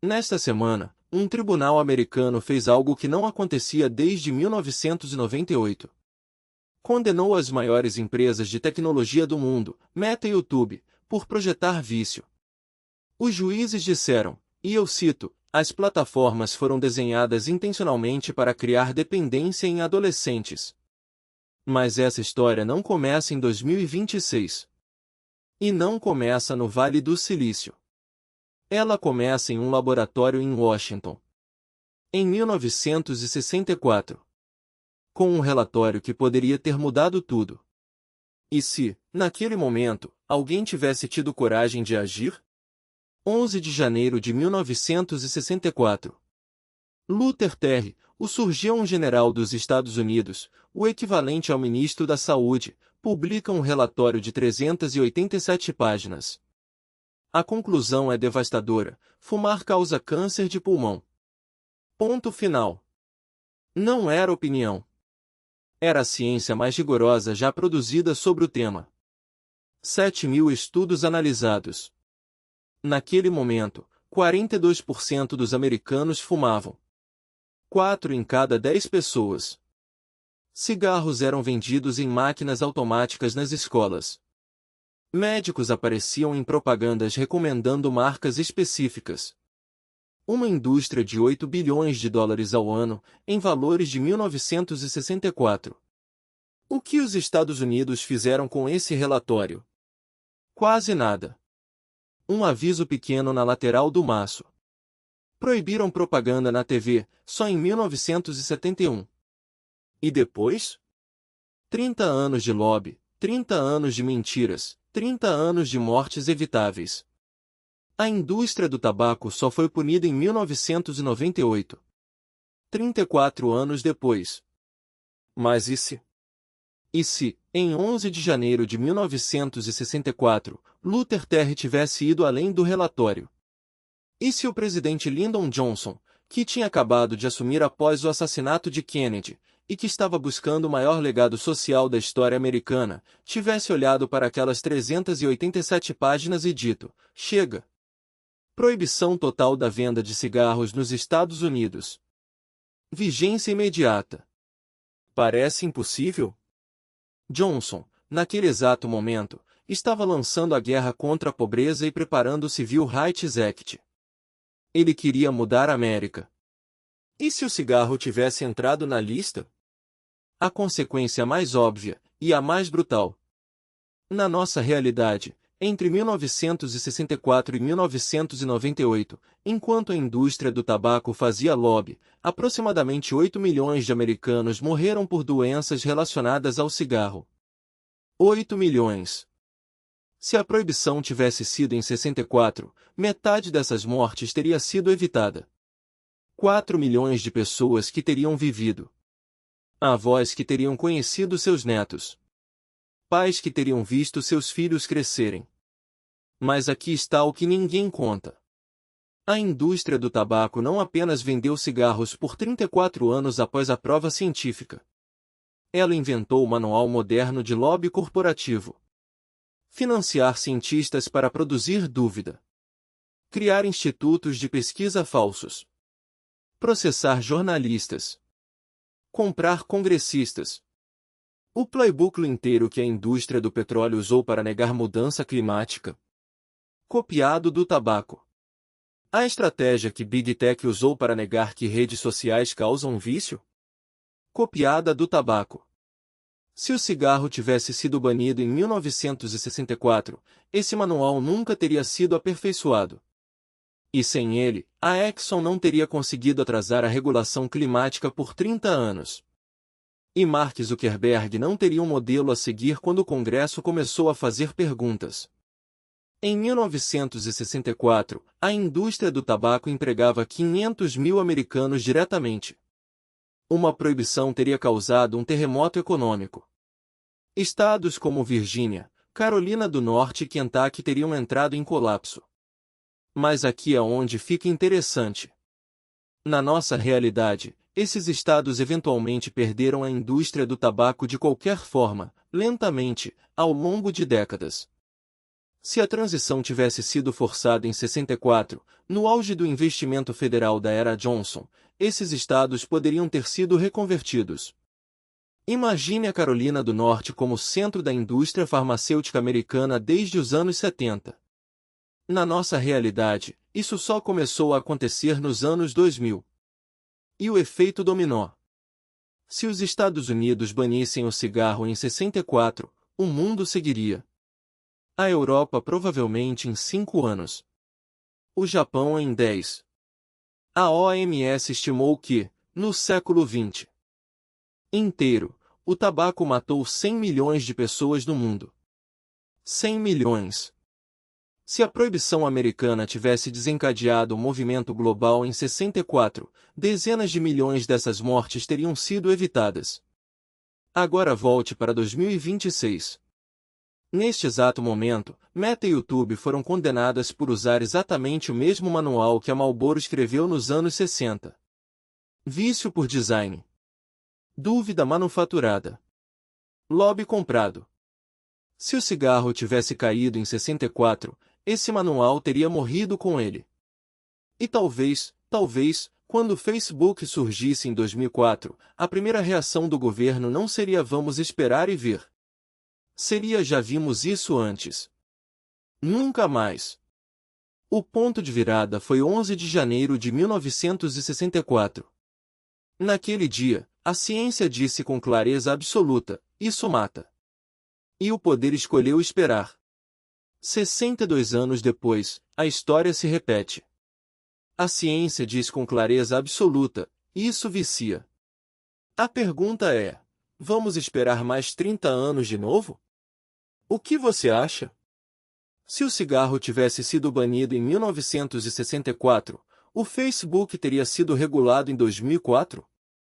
Nesta semana, um tribunal americano fez algo que não acontecia desde 1998. Condenou as maiores empresas de tecnologia do mundo, Meta e YouTube, por projetar vício. Os juízes disseram, e eu cito, as plataformas foram desenhadas intencionalmente para criar dependência em adolescentes. Mas essa história não começa em 2026. E não começa no Vale do Silício. Ela começa em um laboratório em Washington. Em 1964. Com um relatório que poderia ter mudado tudo. E se, naquele momento, alguém tivesse tido coragem de agir? 11 de janeiro de 1964. Luther Terry, o surgeão general dos Estados Unidos, o equivalente ao ministro da Saúde, publica um relatório de 387 páginas. A conclusão é devastadora: fumar causa câncer de pulmão. Ponto final. Não era opinião. Era a ciência mais rigorosa já produzida sobre o tema. 7.000 estudos analisados. Naquele momento, 42% dos americanos fumavam. 4 em cada 10 pessoas. Cigarros eram vendidos em máquinas automáticas nas escolas. Médicos apareciam em propagandas recomendando marcas específicas. Uma indústria de 8 bilhões de dólares ao ano, em valores de 1964. O que os Estados Unidos fizeram com esse relatório? Quase nada. Um aviso pequeno na lateral do maço. Proibiram propaganda na TV, só em 1971. E depois? 30 anos de lobby, 30 anos de mentiras, 30 anos de mortes evitáveis. A indústria do tabaco só foi punida em 1998. 34 anos depois. Mas e se? E se, em 11 de janeiro de 1964, Luther Terry tivesse ido além do relatório? E se o presidente Lyndon Johnson, que tinha acabado de assumir após o assassinato de Kennedy, e que estava buscando o maior legado social da história americana, tivesse olhado para aquelas 387 páginas e dito: chega! Proibição total da venda de cigarros nos Estados Unidos. Vigência imediata. Parece impossível? Johnson, naquele exato momento, estava lançando a guerra contra a pobreza e preparando o Civil Rights Act. Ele queria mudar a América. E se o cigarro tivesse entrado na lista? A consequência mais óbvia, e a mais brutal. Na nossa realidade, entre 1964 e 1998, enquanto a indústria do tabaco fazia lobby, aproximadamente 8 milhões de americanos morreram por doenças relacionadas ao cigarro. 8 milhões. Se a proibição tivesse sido em 64, metade dessas mortes teria sido evitada. 4 milhões de pessoas que teriam vivido. Avós que teriam conhecido seus netos. Pais que teriam visto seus filhos crescerem. Mas aqui está o que ninguém conta. A indústria do tabaco não apenas vendeu cigarros por 34 anos após a prova científica. Ela inventou o manual moderno de lobby corporativo. Financiar cientistas para produzir dúvida. Criar institutos de pesquisa falsos. Processar jornalistas. Comprar congressistas. O playbook inteiro que a indústria do petróleo usou para negar mudança climática. Copiado do tabaco. A estratégia que Big Tech usou para negar que redes sociais causam vício? Copiada do tabaco. Se o cigarro tivesse sido banido em 1964, esse manual nunca teria sido aperfeiçoado. E sem ele, a Exxon não teria conseguido atrasar a regulação climática por 30 anos. E Mark Zuckerberg não teria um modelo a seguir quando o Congresso começou a fazer perguntas. Em 1964, a indústria do tabaco empregava 500 mil americanos diretamente. Uma proibição teria causado um terremoto econômico. Estados como Virgínia, Carolina do Norte e Kentucky teriam entrado em colapso. Mas aqui é onde fica interessante. Na nossa realidade, esses estados eventualmente perderam a indústria do tabaco de qualquer forma, lentamente, ao longo de décadas. Se a transição tivesse sido forçada em 64, no auge do investimento federal da era Johnson, esses estados poderiam ter sido reconvertidos. Imagine a Carolina do Norte como centro da indústria farmacêutica americana desde os anos 70. Na nossa realidade, isso só começou a acontecer nos anos 2000. E o efeito dominó. Se os Estados Unidos banissem o cigarro em 64, o mundo seguiria. A Europa provavelmente em 5 anos. O Japão em 10. A OMS estimou que, no século XX inteiro, o tabaco matou 100 milhões de pessoas no mundo. 100 milhões. Se a proibição americana tivesse desencadeado o movimento global em 64, dezenas de milhões dessas mortes teriam sido evitadas. Agora volte para 2026. Neste exato momento, Meta e YouTube foram condenadas por usar exatamente o mesmo manual que a Marlboro escreveu nos anos 60. Vício por design. Dúvida manufaturada. Lobby comprado. Se o cigarro tivesse caído em 64, esse manual teria morrido com ele. E talvez, quando o Facebook surgisse em 2004, a primeira reação do governo não seria "vamos esperar e ver". Seria "já vimos isso antes". Nunca mais. O ponto de virada foi 11 de janeiro de 1964. Naquele dia, a ciência disse com clareza absoluta: isso mata. E o poder escolheu esperar. 62 anos depois, a história se repete. A ciência diz com clareza absoluta: isso vicia. A pergunta é: vamos esperar mais 30 anos de novo? O que você acha? Se o cigarro tivesse sido banido em 1964, o Facebook teria sido regulado em 2004?